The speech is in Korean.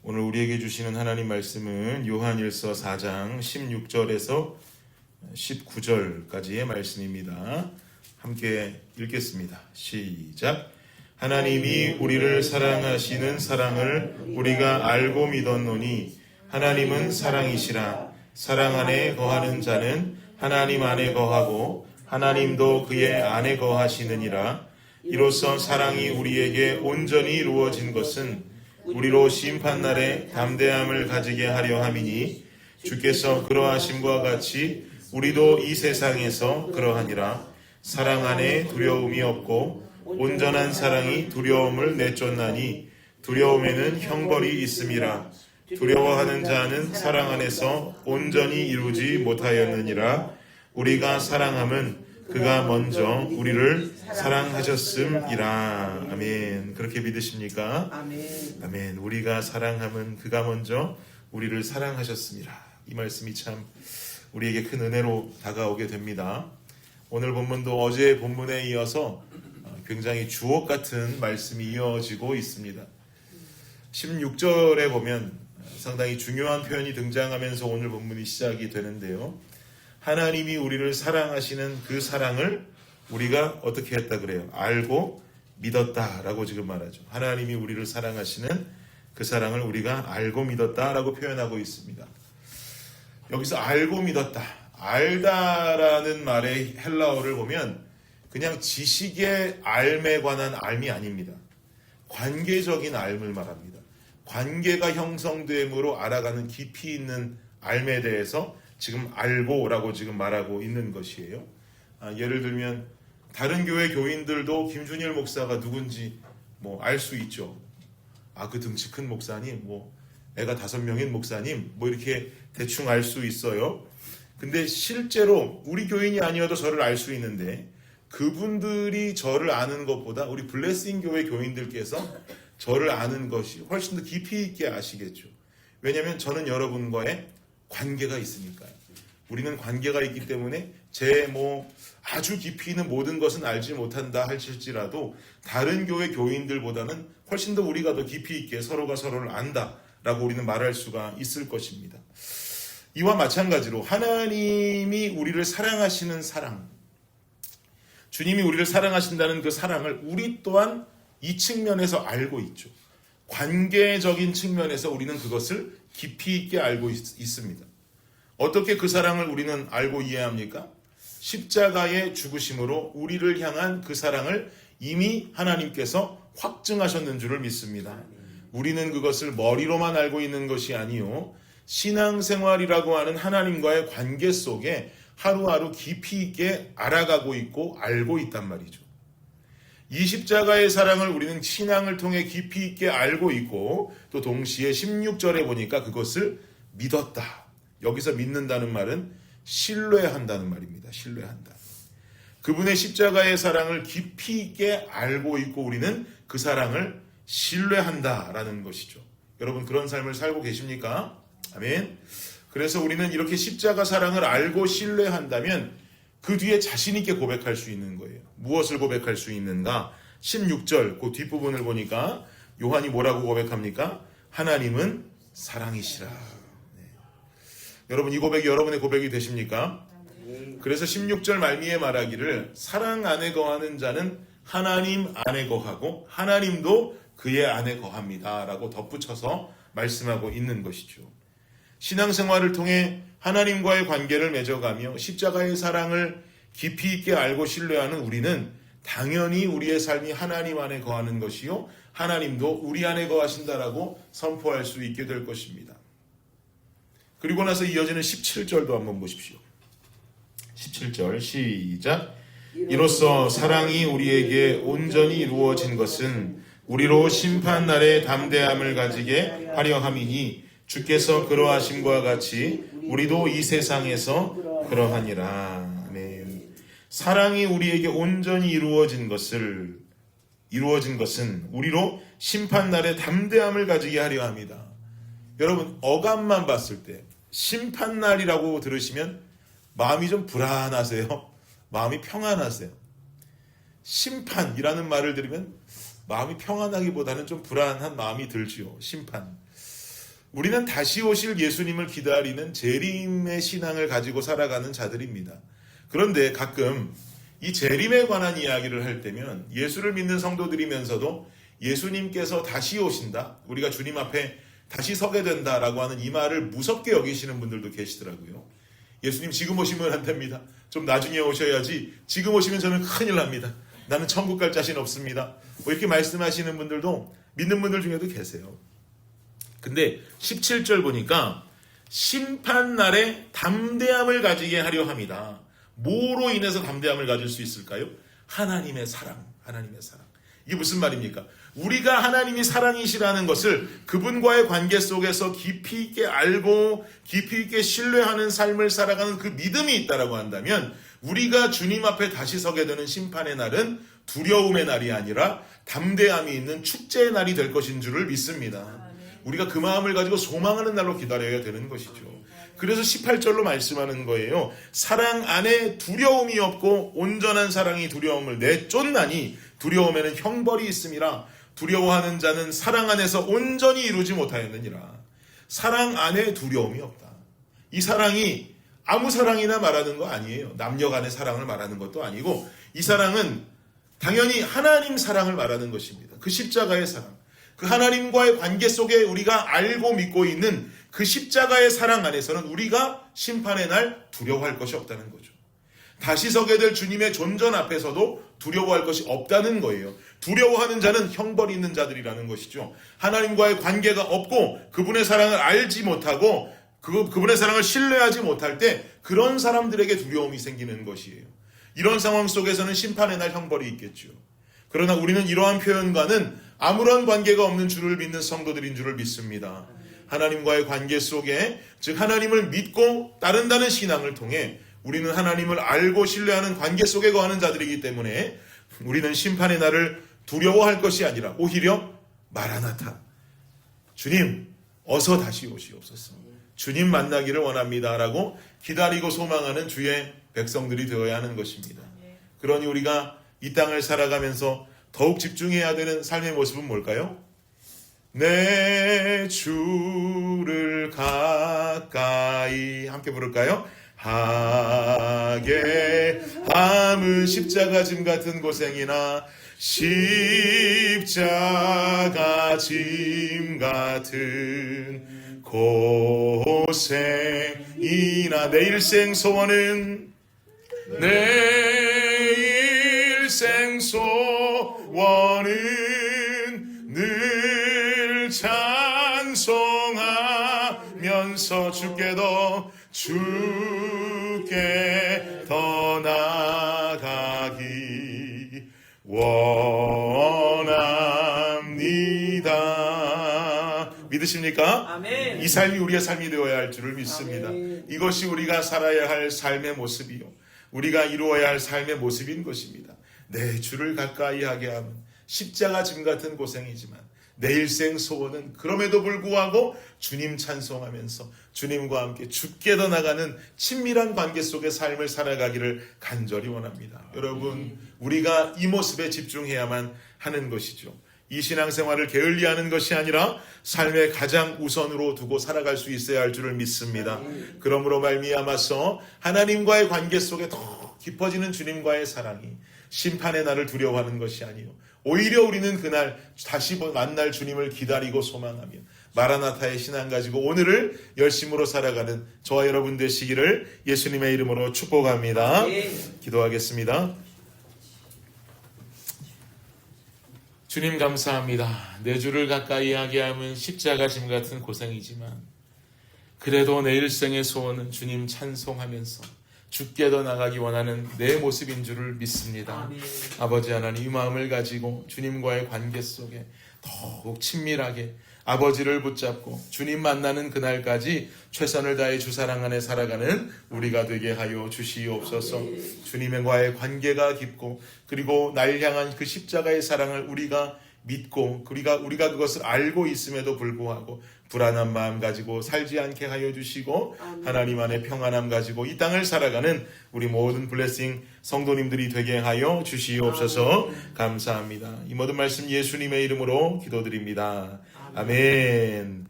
오늘 우리에게 주시는 하나님 말씀은 요한일서 4장 16절에서 19절까지의 말씀입니다. 함께 읽겠습니다. 시작. 하나님이 우리를 사랑하시는 사랑을 우리가 알고 믿었노니 하나님은 사랑이시라. 사랑 안에 거하는 자는 하나님 안에 거하고 하나님도 그의 안에 거하시느니라. 이로써 사랑이 우리에게 온전히 이루어진 것은 우리로 심판날에 담대함을 가지게 하려 함이니 주께서 그러하심과 같이 우리도 이 세상에서 그러하니라. 사랑 안에 두려움이 없고 온전한 사랑이 두려움을 내쫓나니 두려움에는 형벌이 있음이라. 두려워하는 자는 사랑 안에서 온전히 이루지 못하였느니라. 우리가 사랑함은 그가 먼저 우리를 사랑하셨음이라. 아멘. 그렇게 믿으십니까? 아멘. 아멘. 우리가 사랑함은 그가 먼저 우리를 사랑하셨습니다. 이 말씀이 참 우리에게 큰 은혜로 다가오게 됩니다. 오늘 본문도 어제 본문에 이어서 굉장히 주옥 같은 말씀이 이어지고 있습니다. 16절에 보면 상당히 중요한 표현이 등장하면서 오늘 본문이 시작이 되는데요. 하나님이 우리를 사랑하시는 그 사랑을 우리가 어떻게 했다 그래요? 알고 믿었다라고 지금 말하죠. 하나님이 우리를 사랑하시는 그 사랑을 우리가 알고 믿었다라고 표현하고 있습니다. 여기서 알고 믿었다, 알다라는 말의 헬라어를 보면 그냥 지식의 알에 관한 알이 아닙니다. 관계적인 알을 말합니다. 관계가 형성됨으로 알아가는 깊이 있는 알에 대해서 지금 알고라고 지금 말하고 있는 것이에요. 예를 들면 다른 교회 교인들도 김준일 목사가 누군지 알 수 있죠. 그 등치 큰 목사님, 애가 5명인 목사님, 이렇게 대충 알 수 있어요. 근데 실제로 우리 교인이 아니어도 저를 알 수 있는데 그분들이 저를 아는 것보다 우리 블레싱 교회 교인들께서 저를 아는 것이 훨씬 더 깊이 있게 아시겠죠. 왜냐하면 저는 여러분과의 관계가 있으니까요. 우리는 관계가 있기 때문에 제 아주 깊이 있는 모든 것은 알지 못한다 할지라도 다른 교회 교인들보다는 훨씬 더 우리가 더 깊이 있게 서로가 서로를 안다라고 우리는 말할 수가 있을 것입니다. 이와 마찬가지로 하나님이 우리를 사랑하시는 사랑, 주님이 우리를 사랑하신다는 그 사랑을 우리 또한 이 측면에서 알고 있죠. 관계적인 측면에서 우리는 그것을 깊이 있게 알고 있습니다. 어떻게 그 사랑을 우리는 알고 이해합니까? 십자가의 죽으심으로 우리를 향한 그 사랑을 이미 하나님께서 확증하셨는 줄을 믿습니다. 우리는 그것을 머리로만 알고 있는 것이 아니요, 신앙생활이라고 하는 하나님과의 관계 속에 하루하루 깊이 있게 알아가고 있고 알고 있단 말이죠. 이 십자가의 사랑을 우리는 신앙을 통해 깊이 있게 알고 있고 또 동시에 16절에 보니까 그것을 믿었다. 여기서 믿는다는 말은 신뢰한다는 말입니다. 신뢰한다. 그분의 십자가의 사랑을 깊이 있게 알고 있고 우리는 그 사랑을 신뢰한다라는 것이죠. 여러분 그런 삶을 살고 계십니까? 아멘. 그래서 우리는 이렇게 십자가 사랑을 알고 신뢰한다면 그 뒤에 자신 있게 고백할 수 있는 거예요. 무엇을 고백할 수 있는가? 16절 그 뒷부분을 보니까 요한이 뭐라고 고백합니까? 하나님은 사랑이시라. 네. 여러분 이 고백이 여러분의 고백이 되십니까? 그래서 16절 말미에 말하기를 사랑 안에 거하는 자는 하나님 안에 거하고 하나님도 그의 안에 거합니다 라고 덧붙여서 말씀하고 있는 것이죠. 신앙생활을 통해 하나님과의 관계를 맺어가며 십자가의 사랑을 깊이 있게 알고 신뢰하는 우리는 당연히 우리의 삶이 하나님 안에 거하는 것이요 하나님도 우리 안에 거하신다라고 선포할 수 있게 될 것입니다. 그리고 나서 이어지는 17절도 한번 보십시오. 17절 시작. 이로써 사랑이 우리에게 온전히 이루어진 것은 우리로 심판날에 담대함을 가지게 하려 함이니 주께서 그러하심과 같이 우리도 이 세상에서 그러하니라. 아멘. 사랑이 우리에게 온전히 이루어진 것은 우리로 심판날에 담대함을 가지게 하려 합니다. 여러분 어감만 봤을 때 심판날이라고 들으시면 마음이 좀 불안하세요? 마음이 평안하세요? 심판이라는 말을 들으면 마음이 평안하기보다는 좀 불안한 마음이 들지요. 심판. 우리는 다시 오실 예수님을 기다리는 재림의 신앙을 가지고 살아가는 자들입니다. 그런데 가끔 이 재림에 관한 이야기를 할 때면 예수를 믿는 성도들이면서도 예수님께서 다시 오신다, 우리가 주님 앞에 다시 서게 된다라고 하는 이 말을 무섭게 여기시는 분들도 계시더라고요. 예수님 지금 오시면 안 됩니다. 좀 나중에 오셔야지, 지금 오시면 저는 큰일 납니다. 나는 천국 갈 자신 없습니다. 뭐 이렇게 말씀하시는 분들도 믿는 분들 중에도 계세요. 근데 17절 보니까 심판날에 담대함을 가지게 하려 합니다. 뭐로 인해서 담대함을 가질 수 있을까요? 하나님의 사랑, 하나님의 사랑. 이게 무슨 말입니까? 우리가 하나님이 사랑이시라는 것을 그분과의 관계 속에서 깊이 있게 알고 깊이 있게 신뢰하는 삶을 살아가는 그 믿음이 있다라고 한다면, 우리가 주님 앞에 다시 서게 되는 심판의 날은 두려움의 날이 아니라 담대함이 있는 축제의 날이 될 것인 줄을 믿습니다. 우리가 그 마음을 가지고 소망하는 날로 기다려야 되는 것이죠. 그래서 18절로 말씀하는 거예요. 사랑 안에 두려움이 없고 온전한 사랑이 두려움을 내쫓나니 두려움에는 형벌이 있음이라. 두려워하는 자는 사랑 안에서 온전히 이루지 못하였느니라. 사랑 안에 두려움이 없다. 이 사랑이 아무 사랑이나 말하는 거 아니에요. 남녀 간의 사랑을 말하는 것도 아니고, 이 사랑은 당연히 하나님 사랑을 말하는 것입니다. 그 십자가의 사랑, 그 하나님과의 관계 속에 우리가 알고 믿고 있는 그 십자가의 사랑 안에서는 우리가 심판의 날 두려워할 것이 없다는 거죠. 다시 서게 될 주님의 존전 앞에서도 두려워할 것이 없다는 거예요. 두려워하는 자는 형벌이 있는 자들이라는 것이죠. 하나님과의 관계가 없고 그분의 사랑을 알지 못하고 그분의 사랑을 신뢰하지 못할 때 그런 사람들에게 두려움이 생기는 것이에요. 이런 상황 속에서는 심판의 날 형벌이 있겠죠. 그러나 우리는 이러한 표현과는 아무런 관계가 없는 주를 믿는 성도들인 줄을 믿습니다. 하나님과의 관계 속에, 즉 하나님을 믿고 따른다는 신앙을 통해 우리는 하나님을 알고 신뢰하는 관계 속에 거하는 자들이기 때문에 우리는 심판의 날을 두려워할 것이 아니라 오히려 마라나타, 주님 어서 다시 오시옵소서, 주님 만나기를 원합니다라고 기다리고 소망하는 주의 백성들이 되어야 하는 것입니다. 그러니 우리가 이 땅을 살아가면서 더욱 집중해야 되는 삶의 모습은 뭘까요? 내 주를 가까이, 함께 부를까요? 하게 함은 십자가 짐 같은 고생이나 십자가 짐 같은 고생이나 내 일생 소원은, 내 일생 소원은 늘 찬송하면서 주께 더 나아가기 원합니다. 믿으십니까? 아멘. 이 삶이 우리의 삶이 되어야 할 줄을 믿습니다. 아멘. 이것이 우리가 살아야 할 삶의 모습이요, 우리가 이루어야 할 삶의 모습인 것입니다. 내 주를 가까이 하게 하면 십자가 짐 같은 고생이지만 내 일생 소원은 그럼에도 불구하고 주님 찬송하면서 주님과 함께 주께 더 나가는 친밀한 관계 속의 삶을 살아가기를 간절히 원합니다. 여러분, 우리가 이 모습에 집중해야만 하는 것이죠. 이 신앙생활을 게을리하는 것이 아니라 삶의 가장 우선으로 두고 살아갈 수 있어야 할 줄을 믿습니다. 그러므로 말미암아서 하나님과의 관계 속에 더 깊어지는 주님과의 사랑이 심판의 날을 두려워하는 것이 아니요, 오히려 우리는 그날 다시 만날 주님을 기다리고 소망하며 마라나타의 신앙 가지고 오늘을 열심으로 살아가는 저와 여러분 되시기를 예수님의 이름으로 축복합니다. 기도하겠습니다. 주님 감사합니다. 내 주를 가까이 하게 하면 십자가 짐 같은 고생이지만 그래도 내 일생의 소원은 주님 찬송하면서 주께 더 나가기 원하는 내 모습인 줄을 믿습니다. 아멘. 아버지 하나님, 이 마음을 가지고 주님과의 관계 속에 더욱 친밀하게 아버지를 붙잡고 주님 만나는 그날까지 최선을 다해 주 사랑 안에 살아가는 우리가 되게 하여 주시옵소서. 주님과의 관계가 깊고 그리고 날 향한 그 십자가의 사랑을 우리가 믿고 우리가 그것을 알고 있음에도 불구하고 불안한 마음 가지고 살지 않게 하여 주시고 하나님 안에 평안함 가지고 이 땅을 살아가는 우리 모든 블레싱 성도님들이 되게 하여 주시옵소서. 감사합니다. 이 모든 말씀 예수님의 이름으로 기도드립니다. 아멘.